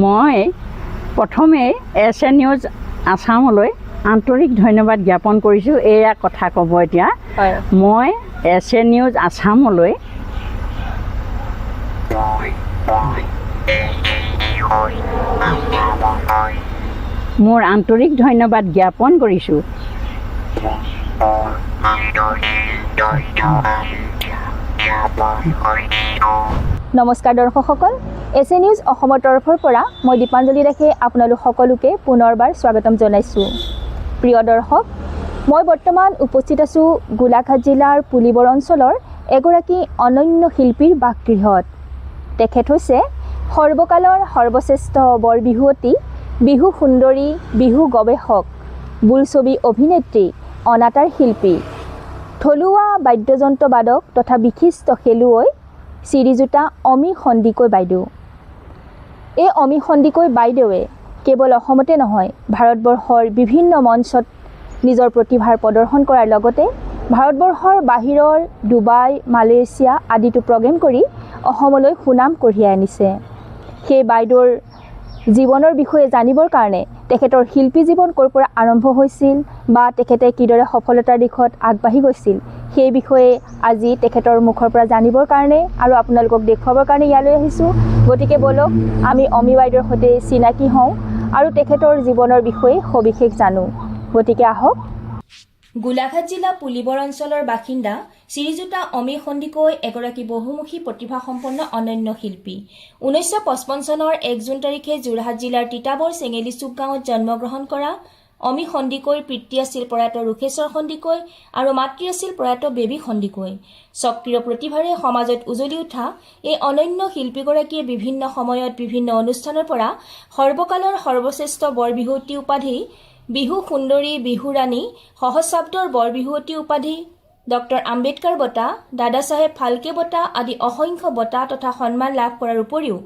মই প্ৰথমে S news আছামলৈ আন্তৰিক ধন্যবাদ জ্ঞাপন কৰিছোঁ। এয়া কথা ক'ব এতিয়া মই এছ নিউজ আছামলৈ মোৰ আন্তৰিক ধন্যবাদ জ্ঞাপন কৰিছোঁ। নমস্কাৰ দৰ্শকসকল, এছ নিউজ অসমৰ তৰফৰ পৰা মই দীপাঞ্জলি দাসে আপোনালোক সকলোকে পুনৰবাৰ স্বাগতম জনাইছোঁ। প্ৰিয় দৰ্শক, মই বৰ্তমান উপস্থিত আছোঁ গোলাঘাট জিলাৰ পুলিবৰ অঞ্চলৰ এগৰাকী অনন্য শিল্পীৰ বাসগৃহত। তেখেত হৈছে সৰ্বকালৰ সৰ্বশ্ৰেষ্ঠ বৰবিহুৱতী, বিহু সুন্দৰী, বিহু গৱেষক, বোলছবি অভিনেত্ৰী, অনাতাঁৰ শিল্পী, থলুৱা বাদ্যযন্ত্ৰ বাদক তথা বিশিষ্ট খেলুৱৈ শ্ৰীযুতা অমী সন্দিকৈ বাইদেউ। এই অমী সন্দিকৈ বাইদেৱে কেৱল অসমতে নহয়, ভাৰতবৰ্ষৰ বিভিন্ন মঞ্চত নিজৰ প্ৰতিভাৰ প্ৰদৰ্শন কৰাৰ লগতে ভাৰতবৰ্ষৰ বাহিৰৰ ডুবাই, মালয়েছিয়া আদিতো প্ৰগ্ৰেম কৰি অসমলৈ সুনাম কঢ়িয়াই আনিছে। সেই বাইদেউৰ জীৱনৰ বিষয়ে জানিবৰ কাৰণে তেখেতৰ শিল্পী জীৱন ক'ৰ পৰা আৰম্ভ হৈছিল বা তেখেতে কিদৰে সফলতাৰ দিশত আগবাঢ়ি গৈছিল, সেই বিষয়ে আজি তেখেতৰ মুখৰ পৰা জানিবৰ কাৰণে আৰু আপোনালোকক দেখুৱাবৰ কাৰণে ইয়ালৈ আহিছোঁ। গতিকে বলক আমি অমী বাইদেউৰ সৈতে চিনাকি হওঁ আৰু তেখেতৰ জীৱনৰ বিষয়ে সবিশেষ জানো। গতিকে আহক। গোলাঘাট জিলা পুলিবৰ অঞ্চলৰ বাসিন্দা শ্ৰীযুতা অমী সন্দিকৈ এগৰাকী বহুমুখী প্ৰতিভাসম্পন্ন অনন্য শিল্পী। 1955 চনৰ 1 জুন তাৰিখে যোৰহাট জিলাৰ তিতাবৰ চেঙেলী চুক গাঁৱত জন্মগ্ৰহণ কৰা অমী সন্দিকৈৰ পিতৃ আছিল প্ৰয়াত ৰোষেশ্বৰ সন্দিকৈ আৰু মাতৃ আছিল প্ৰয়াত বেবী সন্দিকৈ। সক্ৰিয় প্ৰতিভাৰে সমাজত উজলি উঠা এই অনন্য শিল্পীগৰাকীয়ে বিভিন্ন সময়ত বিভিন্ন অনুষ্ঠানৰ পৰা সৰ্বকালৰ সৰ্বশ্ৰেষ্ঠ বৰবিহুৱতী উপাধি, বিহু সুন্দৰী, বিহু ৰাণী, সহস্ৰাব্দৰ বৰবিহুৱতী উপাধি, ডক্টৰ আম্বেদকাৰ বঁটা, দাদা চাহেব ফাল্কে বঁটা আদি অসংখ্য বঁটা তথা সন্মান লাভ কৰাৰ উপৰিও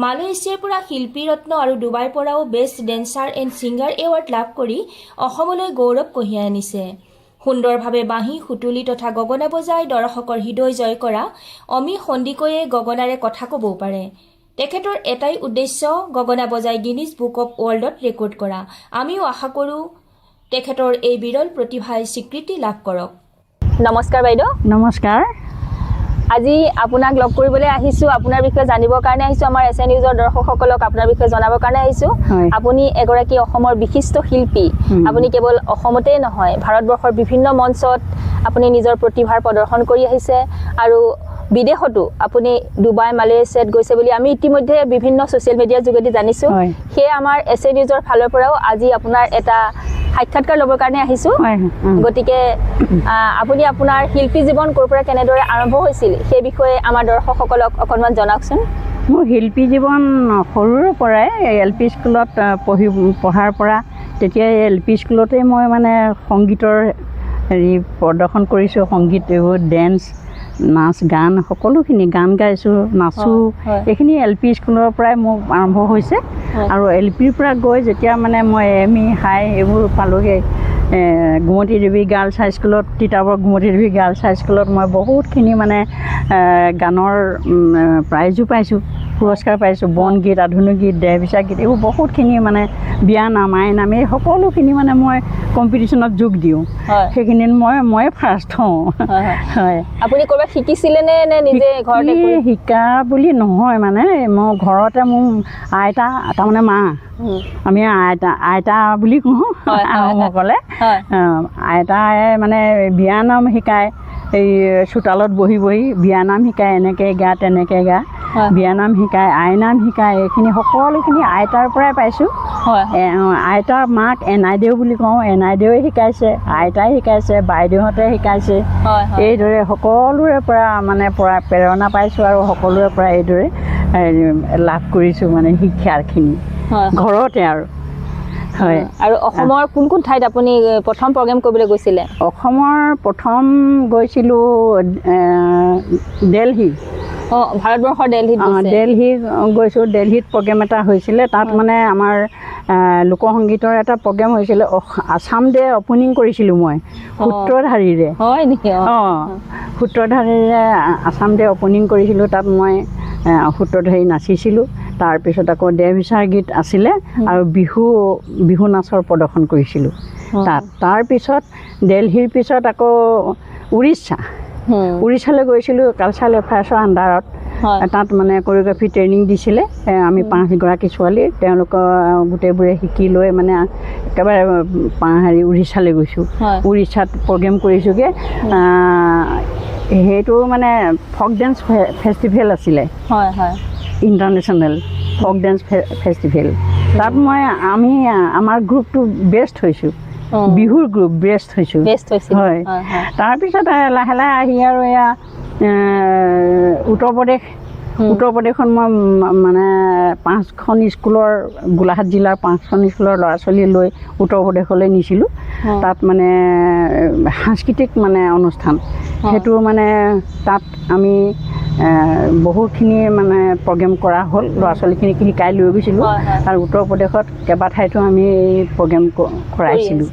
মালয়েছিয়াৰ পৰা শিল্পী ৰত্ন আৰু ডুবাইৰ পৰাও best dancer and singer award লাভ কৰি অসমলৈ গৌৰৱ কঢ়িয়াই আনিছে। সুন্দৰভাৱে বাঁহী, সুতুলি তথা গগনা বজাই দৰ্শকৰ হৃদয় জয় কৰা অমী সন্দিকৈয়ে গগনাৰে কথা ক'বও পাৰে। তেখেতৰ এটাই উদ্দেশ্য, গগনা বজাই গিনিজ বুক অৱ ৱৰ্ল্ডত ৰেকৰ্ড কৰা। আমিও আশা কৰোঁ তেখেতৰ এই বিৰল প্ৰতিভাই স্বীকৃতি লাভ কৰক। নমস্কাৰ বাইদেউ। নমস্কাৰ। আজি আপোনাক লগ কৰিবলৈ আহিছোঁ, আপোনাৰ বিষয়ে জানিবৰ কাৰণে আহিছোঁ, আমাৰ এছ নিউজৰ দৰ্শকসকলক আপোনাৰ বিষয়ে জনাবৰ কাৰণে আহিছোঁ। আপুনি এগৰাকী অসমৰ বিশিষ্ট শিল্পী। আপুনি কেৱল অসমতেই নহয়, ভাৰতবৰ্ষৰ বিভিন্ন মঞ্চত আপুনি নিজৰ প্ৰতিভাৰ প্ৰদৰ্শন কৰি আহিছে আৰু বিদেশতো আপুনি ডুবাই, মালয়েছিয়াত গৈছে বুলি আমি ইতিমধ্যে বিভিন্ন ছ'চিয়েল মিডিয়াৰ যোগেদি জানিছোঁ। সেয়ে আমাৰ এছ নিউজৰ ফালৰ পৰাও আজি আপোনাৰ এটা সাক্ষাৎকাৰ ল'বৰ কাৰণে আহিছোঁ। গতিকে আপুনি আপোনাৰ শিল্পী জীৱন ক'ৰ পৰা কেনেদৰে আৰম্ভ হৈছিল সেই বিষয়ে আমাৰ দৰ্শকসকলক অকণমান জনাওকচোন। মোৰ শিল্পী জীৱন সৰুৰে পৰাই LP স্কুলত পঢ়াৰ পৰা, তেতিয়া LP স্কুলতে মই মানে সংগীতৰ প্ৰদৰ্শন কৰিছোঁ। সংগীত, এইবোৰ ডেন্স, নাচ গান, সকলোখিনি গান গাইছোঁ, নাচোঁ। এইখিনি LP স্কুলৰ পৰাই মোৰ আৰম্ভ হৈছে আৰু LPৰ পৰা গৈ যেতিয়া মানে মই ME হাই এইবোৰ পালোঁগৈ, গুমতি দেৱী গাৰ্লছ হাইস্কুলত, তিতাবৰ গুমতি দেৱী গাৰ্লছ হাইস্কুলত মই বহুতখিনি মানে গানৰ প্ৰাইজো পাইছোঁ, পুৰস্কাৰ পাইছোঁ। বনগীত, আধুনিক গীত, দেহবিচাৰ গীত, এইবোৰ বহুতখিনি মানে বিয়ানাম, আইনাম, এই সকলোখিনি মানে মই কম্পিটিশ্যনত যোগ দিওঁ। সেইখিনিত মই ফাৰ্ষ্ট হওঁ। হয়। আপুনি ক'ৰবাত শিকিছিলেনে নে নিজে ঘৰতে? শিকা বুলি নহয়, মানে মই ঘৰতে মোৰ আইতা, তাৰমানে মা, আমি আইতা বুলি কওঁ আহোমসকলে। আইতাই মানে বিয়ানাম শিকায়, এই চোতালত বহি বহি বিয়ানাম শিকায়, এনেকৈ গা তেনেকৈ গা, বিয়ানাম শিকায়, আইনাম শিকায়। এইখিনি সকলোখিনি আইতাৰ পৰাই পাইছোঁ। আইতাৰ মাক এনাইদেউ বুলি কওঁ, এনাইদেউৱে শিকাইছে, আইতাই শিকাইছে, বাইদেউহঁতে শিকাইছে। এইদৰে সকলোৰে পৰা মানে প্ৰেৰণা পাইছোঁ আৰু সকলোৰে পৰা এইদৰে লাভ কৰিছোঁ মানে শিক্ষাখিনি ঘৰতে আৰু। হয়। আৰু অসমৰ কোন কোন ঠাইত আপুনি প্ৰথম প্ৰগ্ৰেম কৰিবলৈ গৈছিলে? অসমৰ প্ৰথম গৈছিলোঁ দেলহি। ভাৰতবৰ্ষৰ দেলহিত গৈছোঁ। দেলহিত প্ৰগ্ৰেম এটা হৈছিলে, তাত মানে আমাৰ লোকসংগীতৰ এটা প্ৰগ্ৰেম হৈছিলে। আছাম ডে অপেনিং কৰিছিলোঁ মই সূত্ৰধাৰীৰে। হয় নেকি? সূত্ৰধাৰীৰে আছাম ডে অপেনিং কৰিছিলোঁ। তাত মই সূত্ৰধাৰী নাচিছিলোঁ। তাৰপিছত আকৌ দেহবিচাৰ গীত আছিলে আৰু বিহু নাচৰ প্ৰদৰ্শন কৰিছিলোঁ তাত। তাৰপিছত দিল্লীৰ পিছত আকৌ উৰিষ্যালৈ গৈছিলোঁ কালচাৰেল এফেয়াৰ্ছৰ আণ্ডাৰত। তাত মানে কৰিঅ'গ্ৰাফি ট্ৰেইনিং দিছিলে আমি 5গৰাকী ছোৱালী, তেওঁলোকৰ গোটেইবোৰে শিকি লৈ মানে একেবাৰে উৰিষ্যালৈ গৈছোঁ। উৰিষ্যাত প্ৰগ্ৰেম কৰিছোঁগৈ। সেইটো মানে ফক ডেন্স ফেষ্টিভেল আছিলে, ইণ্টাৰনেশ্যনেল ফক ডেন্স ফেষ্টিভেল। তাত আমাৰ গ্ৰুপটো বেষ্ট হৈছোঁ, বিহুৰ গ্ৰুপ বেষ্ট হৈছোঁ। হয়, তাৰপিছত লাহে লাহে আহি আৰু এয়া উত্তৰ প্ৰদেশত মই মানে 5খন স্কুলৰ, গোলাঘাট জিলাৰ 5খন স্কুলৰ ল'ৰা ছোৱালী লৈ উত্তৰ প্ৰদেশলৈ নিছিলোঁ। তাত মানে সাংস্কৃতিক মানে অনুষ্ঠান, সেইটো মানে তাত আমি বহুতখিনি মানে প্ৰগ্ৰেম কৰা হ'ল, ল'ৰা ছোৱালীখিনিক শিকাই লৈ গৈছিলোঁ। আৰু উত্তৰ প্ৰদেশত কেইবাঠাইতো আমি এই প্ৰগ্ৰেম কৰাইছিলোঁ।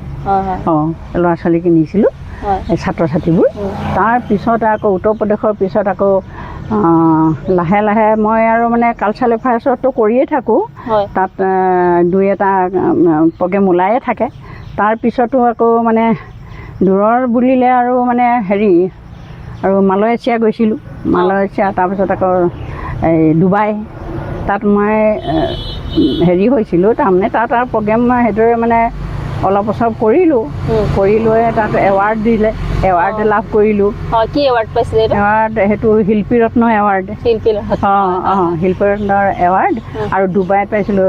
ল'ৰা ছোৱালীক নিছিলোঁ, ছাত্ৰ ছাত্ৰীবোৰ। তাৰপিছত আকৌ উত্তৰ প্ৰদেশৰ পিছত আকৌ লাহে লাহে মই আৰু মানে কালচাৰেল এফেয়াৰ্ছতো কৰিয়ে থাকোঁ, তাত 2-এটা প্ৰগ্ৰেম ওলায়ে থাকে। তাৰপিছতো আকৌ মানে দূৰৰ বুলিলে আৰু মানে আৰু মালয়েছিয়া গৈছিলোঁ, তাৰপিছত আকৌ এই ডুবাই, তাত মই হৈছিলোঁ। তাৰমানে তাত আৰু প্ৰগ্ৰেম মই সেইদৰে মানে অলপ বছৰ কৰিলোঁ, কৰি লৈ তাত এৱাৰ্ড দিলে, এৱাৰ্ড লাভ কৰিলোঁ। কি এৱাৰ্ড পাইছিলে? এৱাৰ্ড সেইটো শিল্পী ৰত্ন এৱাৰ্ড। শিল্পী ৰত্নৰ এৱাৰ্ড। আৰু ডুবাইত পাইছিলোঁ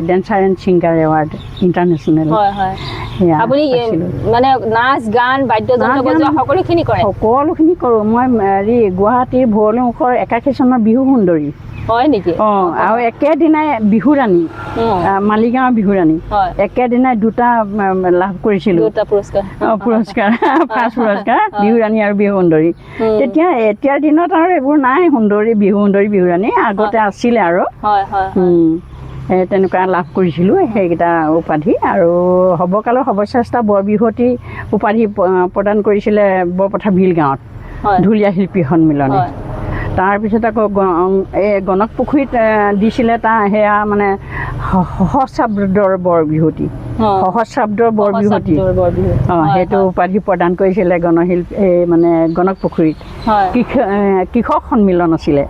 dancer and singer award international. আপুনি মানে নাচ গান বাদ্যযন্ত্ৰ বজোৱা সকলোখিনি কৰে? সকলোখিনি কৰোঁ মই। গুৱাহাটীৰ ভৰলুৰ মুখৰ 81 চনৰ বিহু সুন্দৰী। হয় নেকি? আৰু একেদিনাই বিহুৰাণী, মালিগাঁৱৰ বিহুৰাণী, একেদিনাই 2টা লাভ কৰিছিলোঁ, পুৰস্কাৰ। ফাৰ্ষ্ট পুৰস্কাৰ বিহুৰাণী আৰু বিহু সুন্দৰী। এতিয়াৰ দিনত আৰু এইবোৰ নাই, বিহু সুন্দৰী বিহুৰাণী আগতে আছিলে আৰু তেনেকুৱা লাভ কৰিছিলোঁ সেইকেইটা উপাধি। আৰু সৰ্বকালৰ সৰ্বশ্ৰেষ্ঠ বৰবিহুৱতী উপাধি প্ৰদান কৰিছিলে বৰপথাৰ ভিল গাঁৱত ঢুলীয়া শিল্পী সন্মিলনে। তাৰপিছত আকৌ এই গণক পুখুৰীত দিছিলে সেয়া মানে সহস্ৰাব্দৰ বৰবিহুৱতী, সেইটো উপাধি প্ৰদান কৰিছিলে মানে গণক পুখুৰীত। কৃষক সন্মিলন আছিলে,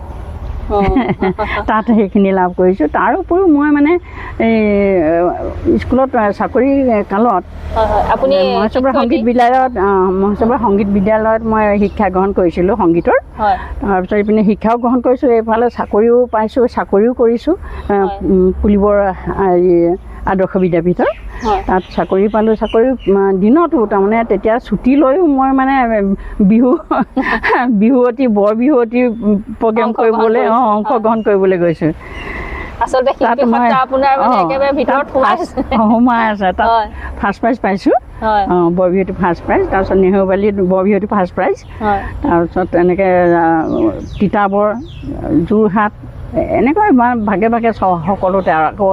তাত সেইখিনি লাভ কৰিছোঁ। তাৰ উপৰিও মই মানে এই স্কুলত চাকৰি কালত মহেশ্বৰ সংগীত বিদ্যালয়ত মই শিক্ষা গ্ৰহণ কৰিছিলোঁ সংগীতৰ। তাৰপিছত এইপিনে শিক্ষাও গ্ৰহণ কৰিছোঁ, এইফালে চাকৰিও পাইছোঁ, চাকৰিও কৰিছোঁ পুলিবৰ আদৰ্শ বিদ্যাপীঠৰ। তাত চাকৰি পালোঁ। চাকৰি দিনতো তাৰমানে তেতিয়া ছুটি লৈও মই মানে বিহুৱতী বৰবিহুৱতী প্ৰগ্ৰেম কৰিবলৈ অংশগ্ৰহণ কৰিবলৈ গৈছোঁ। সোমাই আছে তাত ফাৰ্ষ্ট প্ৰাইজ পাইছোঁ, বৰবিহুৱতী ফাৰ্ষ্ট প্ৰাইজ। তাৰপিছত নেহেৰুবালিত বৰবিহুৱতী ফাৰ্ষ্ট প্ৰাইজ। তাৰপিছত এনেকৈ তিতাবৰ, যোৰহাট, এনেকৈ ভাগে ভাগে সকলোতে। আকৌ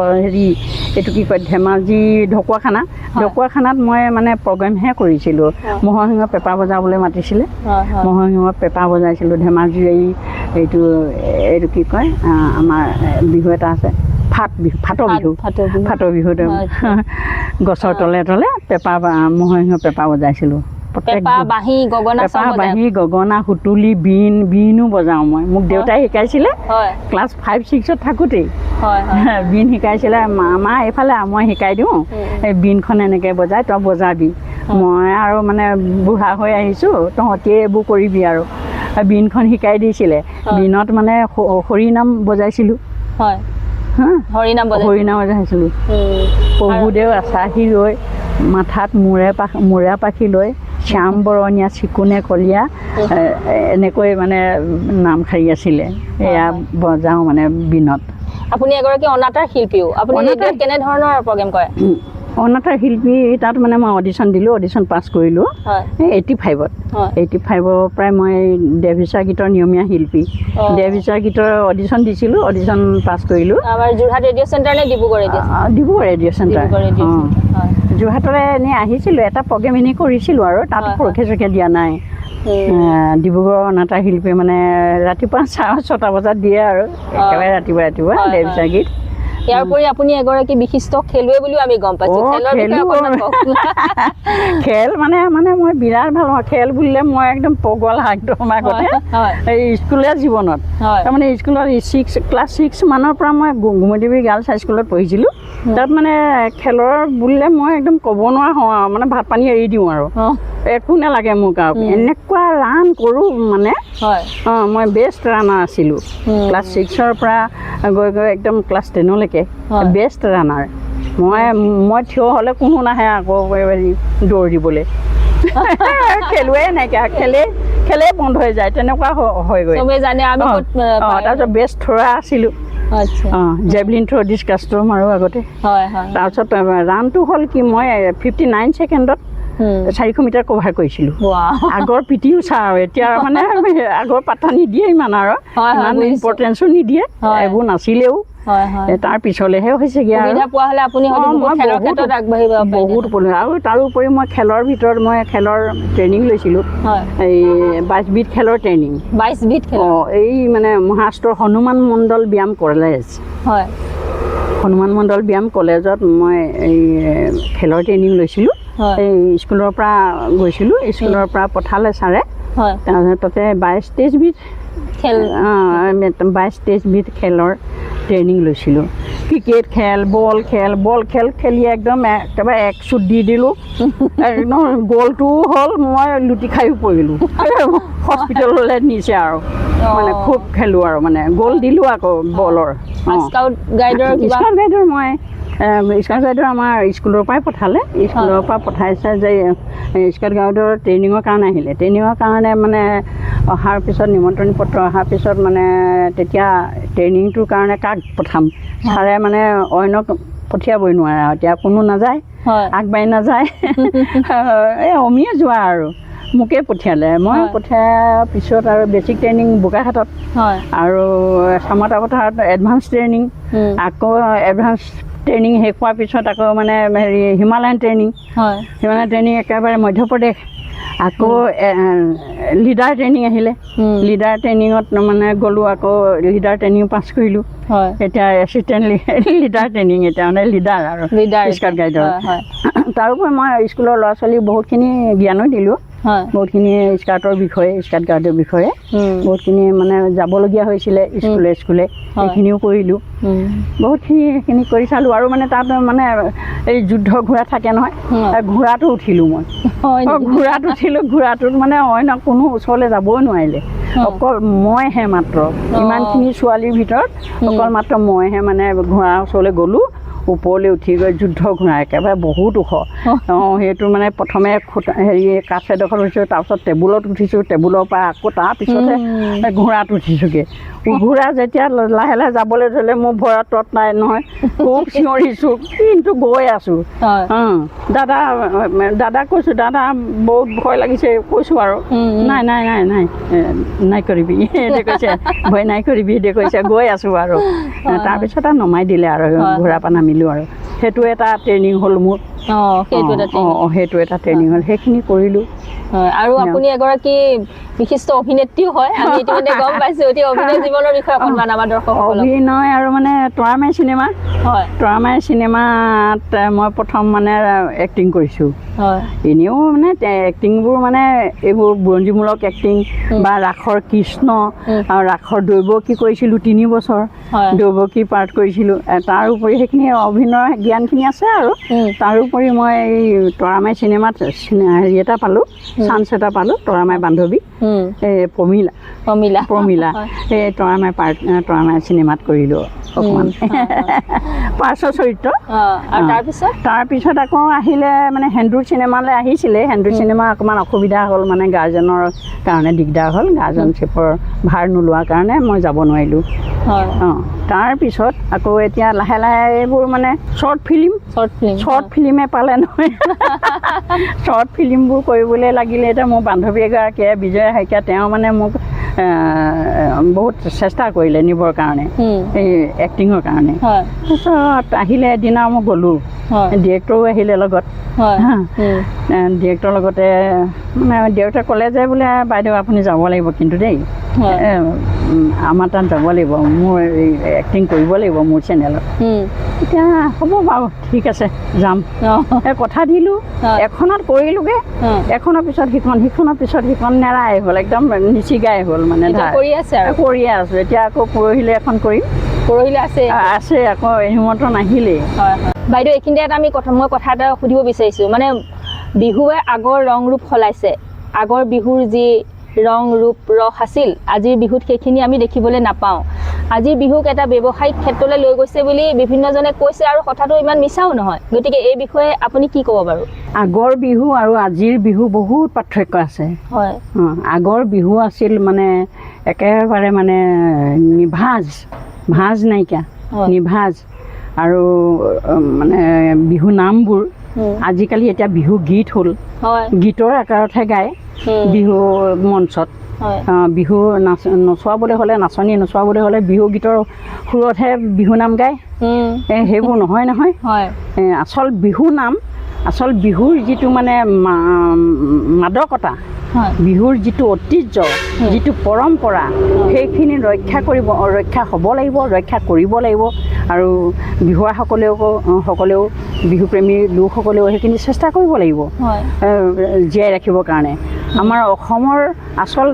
এইটো কি কয়, ধেমাজি ঢকুৱাখানাত মই মানে প্ৰগ্ৰেমহে কৰিছিলোঁ। মহৰ শিঙৰ পেঁপা বজাবলৈ মাতিছিলে, মহৰ শিঙৰ পেঁপা বজাইছিলোঁ। ধেমাজিৰ এইটো কি কয়, আমাৰ বিহু এটা আছে ফাটৰ বিহুত গছৰ তলে তলে মহৰ শিঙৰ পেঁপা বজাইছিলোঁ। বাঁহী, গগনা, সুতুলি, বিনো বজাওঁ মই। মোক দেউতাই শিকাইছিলে ক্লাছ 5-6ত থাকোঁতেই বিন শিকাইছিলে। মা এইফালে মই শিকাই দিওঁ, এই বিনখন এনেকৈ বজাই তই বজাবি। মই আৰু মানে বুঢ়া হৈ আহিছোঁ, তহঁতিয়ে এইবোৰ কৰিবি আৰু। বিনখন শিকাই দিছিলে। বিনত মানে হৰিনাম বজাইছিলোঁ, হৰিনাম বজাইছিলোঁ। প্ৰভুদেৱ আচাহী ৰৈ মাথাত মূৰে পাখি লৈ শ্যাম বৰণীয়া চিকুণে কলীয়া, এনেকৈ মানে নাম শাৰী আছিলে। এয়া বজাওঁ মানে বিনত। আপুনি এগৰাকী অনাতাঁৰ শিল্পীও। আপুনি কেনেধৰণৰ প্ৰগ্ৰেম কৰে? অনাতাঁৰ শিল্পী তাত মানে মই অডিশ্যন দিলোঁ, অডিশ্যন পাছ কৰিলোঁ 85ত। 85ৰ পৰাই মই দেহবিচাৰ গীতৰ নিয়মীয়া শিল্পী। দেহবিচাৰ গীতৰ অডিশ্যন দিছিলোঁ, অডিশ্যন পাছ কৰিলোঁ। যোৰহাট ৰেডিঅ' চেণ্টাৰ নে ডিব্ৰুগড় ৰেডিঅ' চেণ্টাৰ? যোৰহাটলৈ এনেই আহিছিলোঁ, এটা প্ৰগ্ৰেম এনেই কৰিছিলোঁ আৰু তাত সুৰক্ষা দিয়া নাই। ডিব্ৰুগড় অনাতাঁৰ শিল্পী মানে ৰাতিপুৱা 6:30 বজাত দিয়ে আৰু একেবাৰে ৰাতিপুৱা দেৱীচাৰ গীত। ইয়াৰ উপৰি আপুনি এগৰাকী বিশিষ্ট খেলুৱৈ বুলিও আমি গম পাইছোঁ। খেল মানে মই বিৰাট ভাল পাওঁ। খেল বুলিলে মই একদম পগল একদম আগতে এই স্কুলীয়া জীৱনত তাৰমানে স্কুলত ক্লাছ 6 মানৰ পৰা মই গুমটিবি গাৰ্লছ হাইস্কুলত পঢ়িছিলোঁ। তাত মানে খেলৰ বুলিলে মই একদম ক'ব নোৱাৰা হওঁ আৰু মানে ভাত পানী এৰি দিওঁ আৰু একো নালাগে মোক আৰু এনেকুৱা ৰান কৰোঁ মানে মই বেষ্ট ৰানাৰ আছিলোঁ। ক্লাছ 6ৰ পৰা গৈ একদম ক্লাছ 10লৈকে বেষ্ট ৰানাৰ। মই থিয় হ'লে কোনো নাহে আকৌ দৌৰ দিবলৈ। খেলুৱে নাইকিয়া, খেলেই বন্ধ হৈ যায়, তেনেকুৱা হয়গৈ। তাৰপিছত বেষ্ট থ্ৰ'ৱাৰ আছিলোঁ। জেভলিন থ্ৰ' ডিস্কাছ থ্ৰ' মাৰোঁ আগতে। তাৰপিছত ৰানটো হ'ল কি মই 59 ছেকেণ্ডত 400 মিটাৰ কভাৰ কৰিছিলোঁ। আগৰ পিটি উষা আৰু এতিয়া মানে আগৰ পাত্তা নিদিয়ে ইমান আৰু ইমান ইম্পৰ্টেঞ্চো নিদিয়ে, এইবোৰ নাছিলেও। তাৰ পিছলেহে হৈছেগৈ আৰু বহুত পঢ়িলোঁ। আৰু তাৰোপৰি মই খেলৰ ভিতৰত মই খেলৰ ট্ৰেইনিং লৈছিলোঁ, এই 22 বিধ খেলৰ ট্ৰেইনিং। 22 বিধ খেল? এই মানে মহাৰাষ্ট্ৰৰ হনুমান মণ্ডল ব্যায়াম কলেজ, হনুমান মণ্ডল ব্যায়াম কলেজত মই এই খেলৰ ট্ৰেইনিং লৈছিলোঁ। এই স্কুলৰ পৰা গৈছিলোঁ, স্কুলৰ পৰা পঠালে ছাৰে। তাৰপিছত তাতে 22-23 বিধ খেল 22-23 বিধ খেলৰ ট্ৰেইনিং লৈছিলোঁ। ক্ৰিকেট খেল, বল খেল খেলি একদম একেবাৰে 1 চুট দি দিলোঁ। একদম গ'লটোও হ'ল, মই লুটি খায়ো পৰিলোঁ। হস্পিটেললৈ নিছে আৰু মানে খুব খেলোঁ আৰু মানে গ'ল দিলোঁ আকৌ বলৰ। স্কাউট গাইডৰ মই স্কাউট গাইডৰ আমাৰ স্কুলৰ পৰাই পঠালে। স্কুলৰ পৰা পঠাইছে যে স্কাউট গাইডৰ ট্ৰেইনিঙৰ কাৰণে আহিলে। ট্ৰেইনিঙৰ কাৰণে মানে অহাৰ পিছত নিমন্ত্ৰণী পত্ৰ অহাৰ পিছত মানে তেতিয়া ট্ৰেইনিংটোৰ কাৰণে কাক পঠাম? ছাৰে মানে অন্যক পঠিয়াবই নোৱাৰে আৰু এতিয়া কোনো নাযায়, আগবাঢ়ি নাযায়। এই অমিয়ে যোৱা আৰু মোকে পঠিয়ালে। মই পঠিয়াৰ পিছত আৰু বেছিক ট্ৰেইনিং বোকাখাটত আৰু চামতা পথাৰত এডভান্স ট্ৰেইনিং, আকৌ এডভান্স ট্ৰেইনিং শেষ হোৱাৰ পিছত আকৌ মানে হিমালয়ান ট্ৰেইনিং একেবাৰে মধ্যপ্ৰদেশ। আকৌ লিডাৰ ট্ৰেইনিং আহিলে, লিডাৰ ট্ৰেইনিঙত মানে গ'লোঁ, আকৌ লিডাৰ ট্ৰেইনিং পাছ কৰিলোঁ। এতিয়া এছিষ্টেণ্ট লিডাৰ ট্ৰেইনিং, এতিয়া মানে লিডাৰ আৰু স্কাউট গাইডৰ। তাৰোপৰি মই স্কুলৰ ল'ৰা ছোৱালীক বহুতখিনি জ্ঞানো দিলোঁ, বহুতখিনি স্কাউটৰ বিষয়ে, স্কাউট গাইডৰ বিষয়ে বহুতখিনি মানে যাবলগীয়া হৈছিলে স্কুলে, সেইখিনিও কৰিলোঁ। বহুতখিনি সেইখিনি কৰি চালোঁ। আৰু মানে তাত মানে এই যুদ্ধ ঘোঁৰা থাকে নহয়, ঘোঁৰাটো উঠিলোঁ মই। ঘোঁৰাটোত মানে অন্য কোনো ওচৰলৈ যাবই নোৱাৰিলে, অকল মইহে মাত্ৰ। ইমানখিনি ছোৱালীৰ ভিতৰত অকল মাত্ৰ মইহে মানে ঘোঁৰাৰ ওচৰলৈ গ'লোঁ। ওপৰলৈ উঠি গৈ যুদ্ধ ঘোঁৰা একেবাৰে বহুত ওখ। সেইটো মানে প্ৰথমে কাঠ এডোখৰত উঠিছোঁ, তাৰপিছত টেবুলত উঠিছোঁ, টেবুলৰ পৰা আকৌ তাৰপিছতহে ঘোঁৰাত উঠিছোঁগৈ। ঘোঁৰা যেতিয়া লাহে লাহে যাবলৈ ধৰিলে মোৰ ভয়ত তত নাই নহয়, খুব চিঞৰিছোঁ, কিন্তু গৈ আছোঁ। দাদাক কৈছোঁ, দাদা বহুত ভয় লাগিছে, কৈছোঁ আৰু নাই কৰিবি এতিয়া কৈছে, ভয় নাই কৰিবি এতিয়া কৈছে, গৈ আছোঁ আৰু। তাৰপিছত আৰু নমাই দিলে আৰু ঘোঁৰাৰ পৰা নামিলোঁ আৰু। সেইটো এটা ট্ৰেইনিং হ'ল মোৰ। সেইটো এটা ট্ৰেইনিং হ'ল, সেইখিনি কৰিলোঁ। আৰু আপুনি এগৰাকী বিশিষ্ট অভিনেত্ৰীও হয়, আমি ইতিমধ্যে গম পাইছোঁ। এতিয়া অভিনয় জীৱনৰ বিষয়ে অকণমান আমাৰ দৰ্শকসকলক। অভিনয় আৰু মানে তৰামাই চিনেমা, তৰামাই চিনেমাত মই প্ৰথম মানে এক্টিং কৰিছোঁ। এনেও মানে এক্টিংবোৰ মানে এইবোৰ বুৰঞ্জীমূলক এক্টিং বা ৰাসৰ কৃষ্ণ আৰু ৰাসৰ দৈৱকী কৰিছিলোঁ 3 বছৰ, দৈৱকী পাৰ্ট কৰিছিলোঁ। তাৰ উপৰি সেইখিনি অভিনয়ৰ জ্ঞানখিনি আছে আৰু তাৰোপৰি মই এই তৰামাই চিনেমাত এটা পালোঁ, চান্স এটা পালোঁ, তৰামাই বান্ধৱী প্ৰমীলা এই তৰামাই চিনেমাত কৰিলোঁ অকণমান পাৰ্শ্ব চৰিত্ৰ। তাৰপিছত আকৌ আহিলে মানে হেন্দুৰ চিনেমালৈ আহিছিলে। হেন্দুৰ চিনেমা অকণমান অসুবিধা হ'ল, মানে গাৰ্জেনৰ কাৰণে দিগদাৰ হ'ল, গাৰ্জেনশ্বিপৰ ভাৰ নোলোৱাৰ কাৰণে মই যাব নোৱাৰিলোঁ। তাৰপিছত আকৌ এতিয়া লাহে লাহে এইবোৰ মানে শ্বৰ্ট ফিল্মে পালে নহয়। শ্বৰ্ট ফিল্মবোৰ কৰিবলৈ লাগিলে এতিয়া মোৰ বান্ধৱী এগৰাকীয়ে, বিজয়া শইকীয়া, তেওঁ মানে মোক বহুত চেষ্টা কৰিলে নিবৰ কাৰণে এই এক্টিঙৰ কাৰণে। তাৰপিছত আহিলে এদিনা মই গ'লোঁ, ডিৰেক্টৰো আহিলে লগত। ডিৰেক্টৰৰ লগতে মানে ডিৰেক্টৰে ক'লে যে বোলে বাইদেউ আপুনি যাব লাগিব কিন্তু দেই, আমাৰ তাত যাব লাগিব, মোৰ এক্টিং কৰিব লাগিব মোৰ চেনেলত। এতিয়া হ'ব বাৰু ঠিক আছে যাম, কথা দিলোঁ। এখনত কৰিলোঁগৈ, এখনৰ পিছত সিখন, সিখনৰ পিছত সিখন নেৰাই হ'ল, একদম নিচিগাই হ'ল মানে কৰিয়ে আছোঁ। এতিয়া আকৌ পৰহিলৈ এখন কৰিম, পৰহিলৈ আছে আকৌ নিমন্ত্ৰণ আহিলেই। বাইদেউ এইখিনিতে মই কথা এটা সুধিব বিচাৰিছোঁ, মানে বিহুৱে আগৰ ৰং ৰূপ সলাইছে, আগৰ বিহুৰ যি ৰং ৰূপ ৰস আছিল আজিৰ বিহুত সেইখিনি আমি দেখিবলৈ নাপাওঁ। আজিৰ বিহুক এটা ব্যৱসায়িক ক্ষেত্ৰলৈ লৈ গৈছে বুলি বিভিন্নজনে কৈছে, আৰু কথাটো ইমান মিছাও নহয়। গতিকে এই বিষয়ে আপুনি কি ক'ব বাৰু? আগৰ বিহু আৰু আজিৰ বিহু বহুত পাৰ্থক্য আছে। আগৰ বিহু আছিল মানে একেবাৰে মানে ভাজ নাইকিয়া, নিভাজ। আৰু মানে বিহু নামবোৰ আজিকালি এতিয়া বিহু গীত হ'ল, গীতৰ আকাৰতহে গায় বিহু মঞ্চত। বিহু নচুৱাবলৈ হ'লে, নাচনী নচুৱাবলৈ হ'লে বিহু গীতৰ সুৰতহে বিহু নাম গায়। সেইবোৰ নহয়। আচল বিহু নাম, আচল বিহুৰ যিটো মানে মাদকতা, বিহুৰ যিটো ঐতিহ্য, যিটো পৰম্পৰা, সেইখিনি ৰক্ষা হ'ব লাগিব, ৰক্ষা কৰিব লাগিব। আৰু বিহুৱাসকলেও বিহুপ্ৰেমী লোকসকলেও সেইখিনি চেষ্টা কৰিব লাগিব জীয়াই ৰাখিবৰ কাৰণে। আমাৰ অসমৰ আচল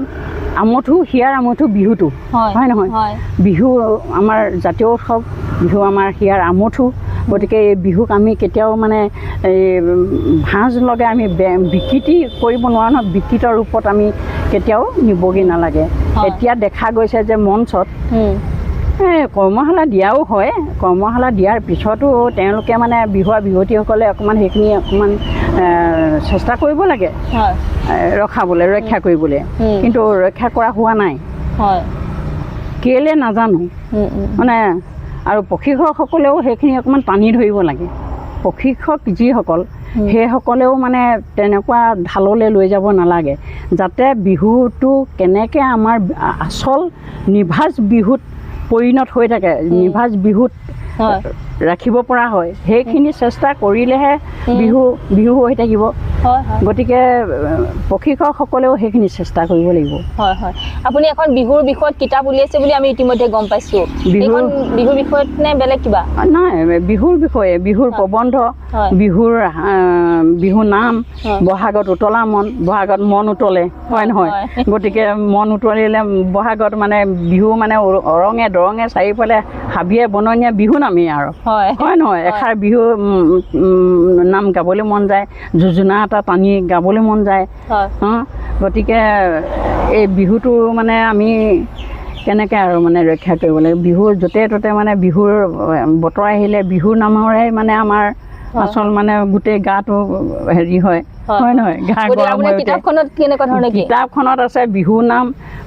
আমঠু, হিয়াৰ আমঠু বিহুটো, হয় নহয়? বিহু আমাৰ জাতীয় উৎসৱ, বিহু আমাৰ হিয়াৰ আমঠু। গতিকে এই বিহুক আমি কেতিয়াও মানে এই ভাঁজ লগাই আমি বিকৃতি কৰিব নোৱাৰোঁ নহয়, বিকৃত ৰূপত আমি কেতিয়াও নিবগৈ নালাগে। এতিয়া দেখা গৈছে যে মঞ্চত কৰ্মশালা দিয়াও হয়, কৰ্মশালা দিয়াৰ পিছতো তেওঁলোকে মানে বিহুৱতীসকলে সেইখিনি অকণমান চেষ্টা কৰিব লাগে ৰখাবলৈ, ৰক্ষা কৰিবলৈ, কিন্তু ৰক্ষা কৰা হোৱা নাই। কেলৈ নাজানো মানে। আৰু প্ৰশিক্ষকসকলেও সেইখিনি অকণমান টানি ধৰিব লাগে। প্ৰশিক্ষক যিসকল, সেইসকলেও মানে তেনেকুৱা ঢাললৈ লৈ যাব নালাগে, যাতে বিহুটো কেনেকৈ আমাৰ আচল নিভাজ বিহুত পৰিণত হৈ থাকে, নিভাজ বিহুত ৰাখিব পৰা হয়, সেইখিনি চেষ্টা কৰিলেহে বিহু হৈ থাকিব। গতিকে প্ৰশিক্ষকসকলেও সেইখিনি চেষ্টা কৰিব লাগিব। আপুনি এখন বিহুৰ বিষয়ত কিতাপ উলিয়াইছে বুলি আমি ইতিমধ্যে গম পাইছোঁ। বিহুৰ বিষয়ত নে বেলেগ কিবা? নাই, বিহুৰ বিষয়ে, বিহুৰ প্ৰবন্ধ, বিহু নাম, বহাগত উতলা বহাগত মন উতলে, হয় নহয়? গতিকে মন উতলিলে বহাগত মানে বিহু মানে ৰঙে দৰঙে চাৰিওফালে হাবিয়ে বননীয়ে বিহু নামেই আৰু, হয় নহয়? এষাৰ বিহু নাম গাবলৈ মন যায়, যোজনা এটা টানি গাবলৈ মন যায়। গতিকে এই বিহুটো মানে আমি কেনেকৈ আৰু মানে ৰক্ষা কৰিব লাগে? বিহুৰ য'তে ত'তে মানে বিহুৰ বতৰ আহিলে বিহুৰ নামৰে মানে আমাৰ আচল মানে গোটেই গাটো হেৰি হয়, হয় নহয়? গা গৰম হৈ উঠে। কিতাপখনত আছে বিহু নাম,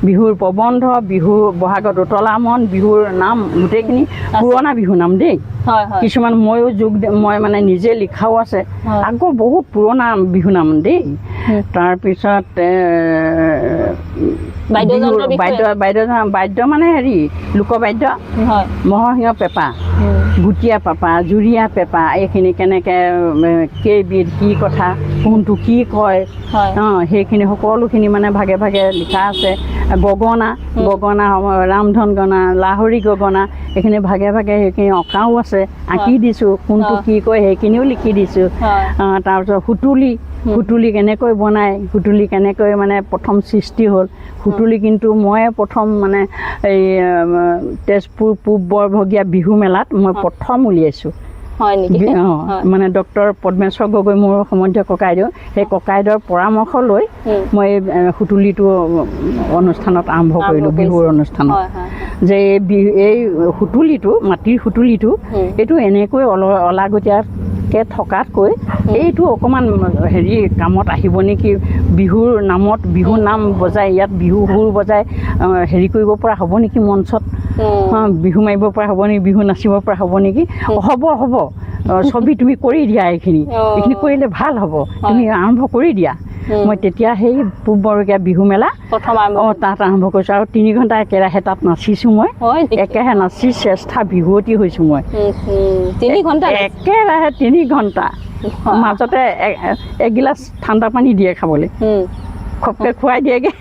বিহুৰ প্ৰবন্ধ, বহাগত উতলা মন, বিহুৰ নাম গোটেইখিনি পুৰণা বিহু নাম দেই। কিছুমান মই মানে নিজে লিখাও আছে, আকৌ বহুত পুৰণা বিহু নাম দেই। তাৰপিছত বাদ্য মানে হেৰি লোকবাদ্য, মহৰসিংহ পেঁপা, গুটীয়া পেঁপা, জুৰীয়া পেঁপা, এইখিনি কেনেকৈ কেইবিধ, কি কথা, কোনটো কি কয়, সেইখিনি সকলোখিনি মানে ভাগে ভাগে লিখা আছে। গগনা, ৰামধন গগনা, লাহৰি গগনা, এইখিনি ভাগে ভাগে সেইখিনি অঁকাও আছে, আঁকি দিছোঁ। কোনটো কি কয় সেইখিনিও লিখি দিছোঁ। তাৰপিছত সুতুলি কেনেকৈ বনায়, সুতুলি কেনেকৈ মানে প্ৰথম সৃষ্টি হ'ল। সুতুলি কিন্তু মই প্ৰথম মানে এই তেজপুৰ পূব বৰভগীয়া বিহু মেলাত মই প্ৰথম উলিয়াইছোঁ। মানে ডক্টৰ পদ্মেশ্বৰ গগৈ মোৰ সম্বন্ধীয় ককাইদেউ, সেই ককাইদেউৰ পৰামৰ্শ লৈ মই সুতুলিটো অনুষ্ঠানত আৰম্ভ কৰিলোঁ, বিহুৰ অনুষ্ঠানত। যে এই সুতুলিটো, মাটিৰ সুতুলিটো, এইটো এনেকৈ অলাগতীয়াকৈ থকাতকৈ এইটো অকণমান হেৰি কামত আহিব নেকি, বিহুৰ নামত বিহু নাম বজাই, ইয়াত বিহু সুৰ বজাই হেৰি কৰিব পৰা হ'ব নেকি, মঞ্চত বিহু মাৰিব পৰা হ'ব নেকি, বিহু নাচিব পৰা হ'ব নেকি? হ'ব ছবি তুমি কৰি দিয়া, এইখিনি কৰিলে ভাল হ'ব, তুমি আৰম্ভ কৰি দিয়া। মই তেতিয়া সেই পূব বৰগীয়া বিহু মেলা প্ৰথম আৰম্ভ তাত আৰম্ভ কৰিছোঁ আৰু 3 ঘণ্টা একেৰাহে তাত নাচিছোঁ মই একেৰাহে নাচি শ্ৰেষ্ঠা বিহুৱতী হৈছোঁ মই 3 ঘণ্টা একেৰাহে 3 ঘণ্টা মাজতে এগিলাচ ঠাণ্ডা পানী দিয়ে খাবলৈ খপকৈ খুৱাই দিয়েগৈ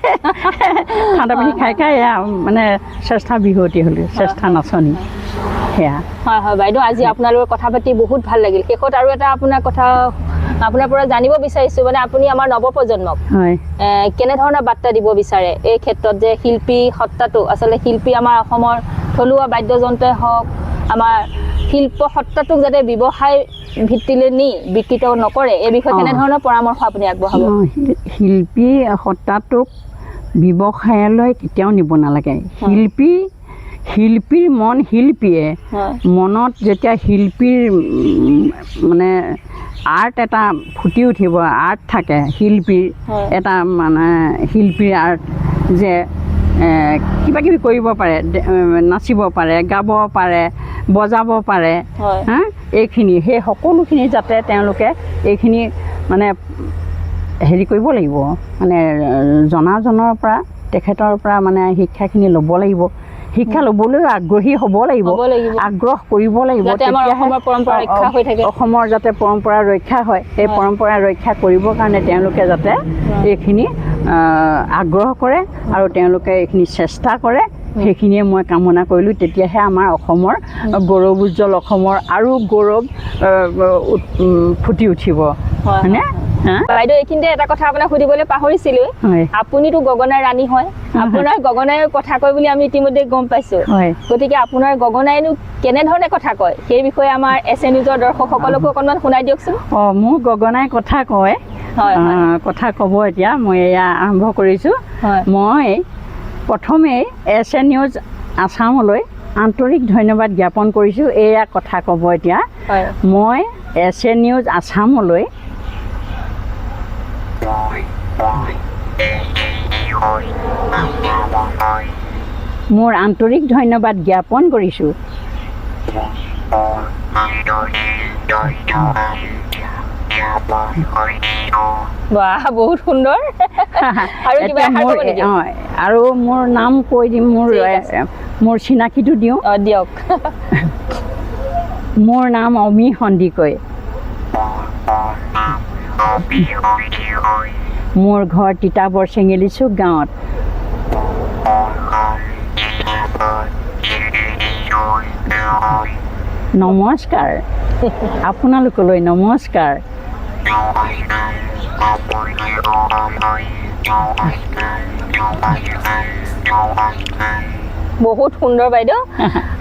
ঠাণ্ডা পানী খাই খাই এয়া মানে শ্ৰেষ্ঠা বিহুৱতী হ'লোঁ শ্ৰেষ্ঠা নাচনী সেয়া হয় হয় বাইদেউ আজি আপোনালোকৰ কথা পাতি বহুত ভাল লাগিল শেষত আৰু এটা আপোনাৰ কথা আপোনাৰ পৰা জানিব বিচাৰিছোঁ মানে আপুনি আমাৰ নৱপ্ৰজন্মক হয় কেনেধৰণৰ বাৰ্তা দিব বিচাৰে এই ক্ষেত্ৰত যে শিল্পী সত্তাটো আচলতে শিল্পী আমাৰ অসমৰ থলুৱা বাদ্যযন্ত্ৰই হওক আমাৰ শিল্প সত্তাটোক যাতে ব্যৱসায় ভিত্তিলৈ নি বিকৃত নকৰে এই বিষয়ে কেনেধৰণৰ পৰামৰ্শ আপুনি আগবঢ়াব শিল্পী সত্তাটোক ব্যৱসায়লৈ কেতিয়াও নিব নালাগে শিল্পীৰ মন শিল্পীয়ে মনত যেতিয়া শিল্পীৰ মানে আৰ্ট এটা ফুটি উঠিব আৰ্ট থাকে শিল্পীৰ এটা মানে শিল্পীৰ আৰ্ট যে কিবা কিবি কৰিব পাৰে নাচিব পাৰে গাব পাৰে বজাব পাৰে হা এইখিনি সেই সকলোখিনি যাতে তেওঁলোকে এইখিনি মানে হেৰি কৰিব লাগিব মানে জনাজনৰ পৰা তেখেতৰ পৰা মানে শিক্ষাখিনি ল'ব লাগিব শিক্ষা ল'বলৈ আগ্ৰহী হ'ব লাগিব আগ্ৰহ কৰিব লাগিব অসমৰ যাতে পৰম্পৰা ৰক্ষা হয় এই পৰম্পৰা ৰক্ষা কৰিবৰ কাৰণে তেওঁলোকে যাতে এইখিনি আগ্ৰহ কৰে আৰু তেওঁলোকে এইখিনি চেষ্টা কৰে সেইখিনিয়ে মই কামনা কৰিলোঁ তেতিয়াহে আমাৰ অসমৰ গৌৰৱ উজ্জ্বল অসমৰ আৰু গৌৰৱ ফুটি উঠিব হয়নে বাইদেউ এইখিনিতে এটা কথা আপোনাক সুধিবলৈ পাহৰিছিলোঁ আপুনিতো গগনাৰ ৰাণী হয় আপোনাৰ গগনাই কথা কয় বুলি আমি ইতিমধ্যে গম পাইছোঁ গতিকে আপোনাৰ গগনাইনো কেনেধৰণে কথা কয় সেই বিষয়ে আমাৰ SN নিউজৰ দৰ্শকসকলকো অকণমান শুনাই দিয়কচোন মোৰ গগনাই কথা কয় কথা ক'ব এতিয়া মই এয়া আৰম্ভ কৰিছোঁ মই প্ৰথমে SN নিউজ আছামলৈ আন্তৰিক ধন্যবাদ জ্ঞাপন কৰিছোঁ এয়া কথা ক'ব এতিয়া মই SN নিউজ আছামলৈ মোৰ আন্তৰিক ধন্যবাদ জ্ঞাপন কৰিছোঁ বাহ বহুত সুন্দৰ আৰু মোৰ নাম কৈ দিম মোৰ চিনাকিটো দিওঁ দিয়ক মোৰ নাম অমি সন্দিকৈ মোৰ ঘৰ তিতাবৰ চেঙেলিচুক গাঁৱত নমস্কাৰ আপোনালোকলৈ নমস্কাৰ বহুত সুন্দৰ বাইদেউ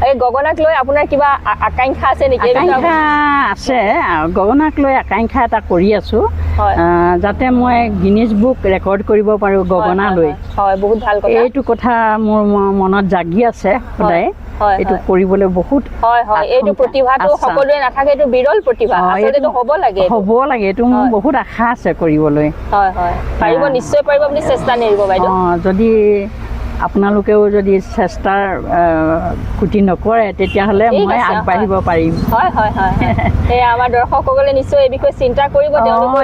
এই গগনাক লৈ আপোনাৰ কিবা আকাংক্ষা আছে নেকি আকাংক্ষা আছে গগনাক লৈ আকাংক্ষা এটা কৰি আছোঁ যাতে মই গিনিজ বুক ৰেকৰ্ড কৰিব পাৰোঁ গগনা লৈ হয় বহুত ভাল কথা এইটো কথা মোৰ মনত জাগি আছে সদায় এইটো কৰিবলৈ বহুত এইটো প্ৰতিভাটো সকলোৰে নাথাকে এইটো বিৰল প্ৰতিভা আচলতে হ'ব লাগে এইটো মোৰ বহুত আশা আছে কৰিবলৈ পাৰিব নিশ্চয় পাৰিব আপুনি চেষ্টা নেৰিব বাইদেউ যদি আপোনালোকেও যদি চেষ্টাৰ কুটি নকৰে তেতিয়াহ'লে মই আগবাঢ়িব পাৰিম এই আমাৰ দৰ্শকসকলে নিশ্চয় এই বিষয়ে চিন্তা কৰিব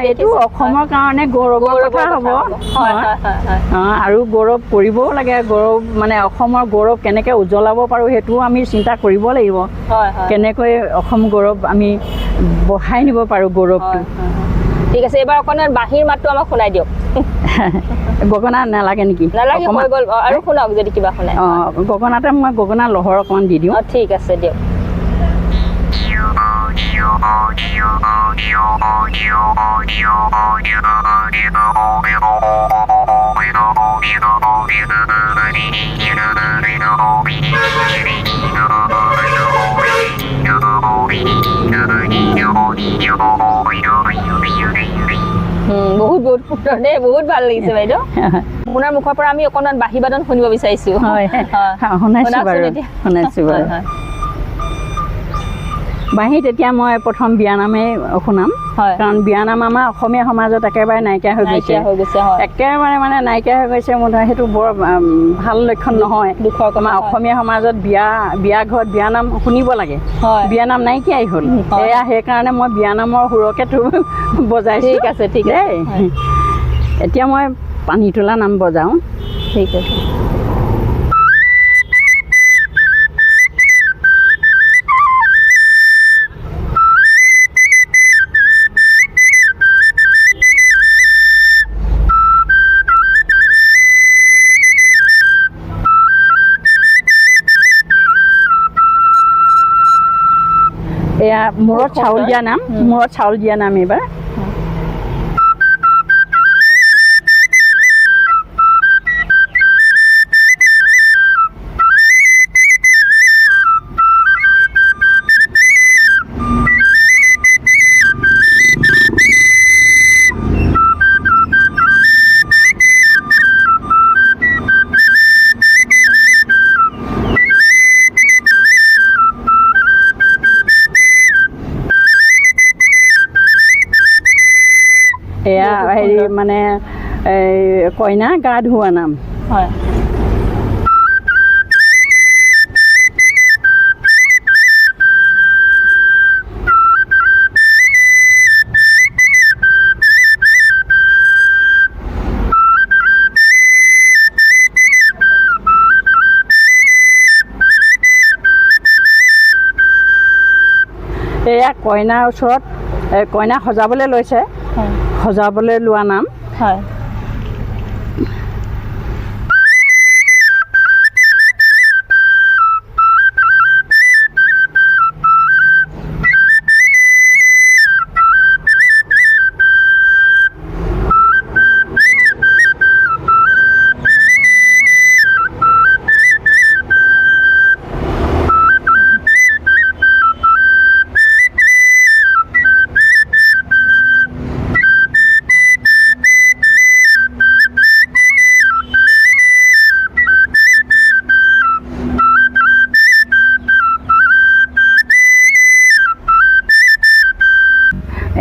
এইটো অসমৰ কাৰণে গৌৰৱৰ কথা হ'ব আৰু গৌৰৱ কৰিবও লাগে গৌৰৱ মানে অসমৰ গৌৰৱ কেনেকৈ উজ্বলাব পাৰোঁ সেইটোও আমি চিন্তা কৰিব লাগিব কেনেকৈ অসম গৌৰৱ আমি বঢ়াই নিব পাৰোঁ গৌৰৱটো ঠিক আছে এবাৰ অকণমান বাঁহীৰ মাতটো আমাক শুনাই দিয়ক গগনা নালাগে নেকি নালাগে হৈ গ'ল আৰু শুনাওক যদি কিবা শুনাই গগনাতে মই গগনা লহৰ অকণমান দি দিওঁ ঠিক আছে দিয়ক বহুত বহুত সুন্দৰ দেই বহুত ভাল লাগিছে বাইদেউ আপোনাৰ মুখৰ পৰা আমি অকণমান বাঁহী বাদন শুনিব বিচাৰিছোঁ শুনাইছোঁ বাৰু বাঁহীত এতিয়া মই প্ৰথম বিয়ানামেই শুনাম কাৰণ বিয়ানাম আমাৰ অসমীয়া সমাজত একেবাৰে নাইকিয়া হৈ গৈছে একেবাৰে মানে নাইকিয়া হৈ গৈছে মোৰ সেইটো বৰ ভাল লক্ষণ নহয় আমাৰ অসমীয়া সমাজত বিয়া ঘৰত বিয়ানাম শুনিব লাগে বিয়ানাম নাইকিয়াই হ'ল এয়া সেইকাৰণে মই বিয়ানামৰ সুৰকেতো বজাইছোঁ ঠিক আছে ঠিক আছে এতিয়া মই পানী তোলা নাম বজাওঁ। ঠিক আছে। এয়া মূৰত চাউল দিয়া নাম, মূৰত চাউল দিয়া নাম এইবাৰ। এয়া হেৰি মানে কইনা গা ধোৱা নাম। হয়। এয়া কইনাৰ ওচৰত কইনা সজাবলৈ লৈছে, সজাবলৈ লোৱা নাম। হয়।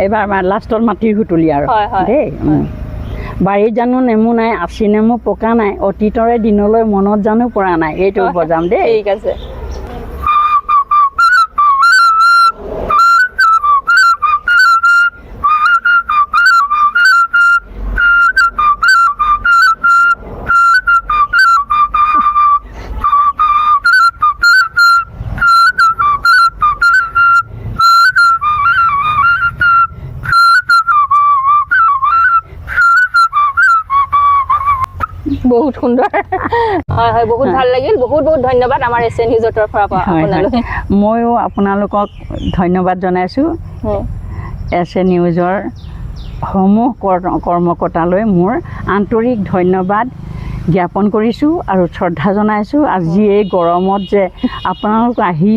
এইবাৰ আমাৰ লাষ্টত মাটিৰ সুতুলি আৰু হয়, হয়, দেই। বাৰীত জানো নেমু নাই, আচি নেমু পকা নাই, অতীতৰে দিনলৈ মনত জানো পৰা নাই, এইটো বজাম দেই। ঠিক আছে। বহুত সুন্দৰ। হয় হয়, বহুত ভাল লাগিল। বহুত বহুত ধন্যবাদ আমাৰ এছ এ নিউজৰ তৰফৰ পৰা আপোনালৈ। ময়ো আপোনালোকক ধন্যবাদ জনাইছোঁ। এছ এ নিউজৰ সমূহ কৰ্মকৰ্তালৈ মোৰ আন্তৰিক ধন্যবাদ জ্ঞাপন কৰিছোঁ আৰু শ্ৰদ্ধা জনাইছোঁ। আজি এই গৰমত যে আপোনালোক আহি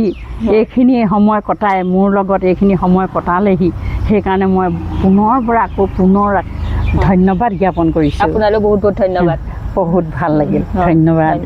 এইখিনি সময় কটাই মোৰ লগত এইখিনি সময় কটালেহি, সেইকাৰণে মই পুনৰ ধন্যবাদ জ্ঞাপন কৰিছোঁ। আপোনালৈ বহুত বহুত ধন্যবাদ। বহুত ভাল লাগিল, ধন্যবাদ।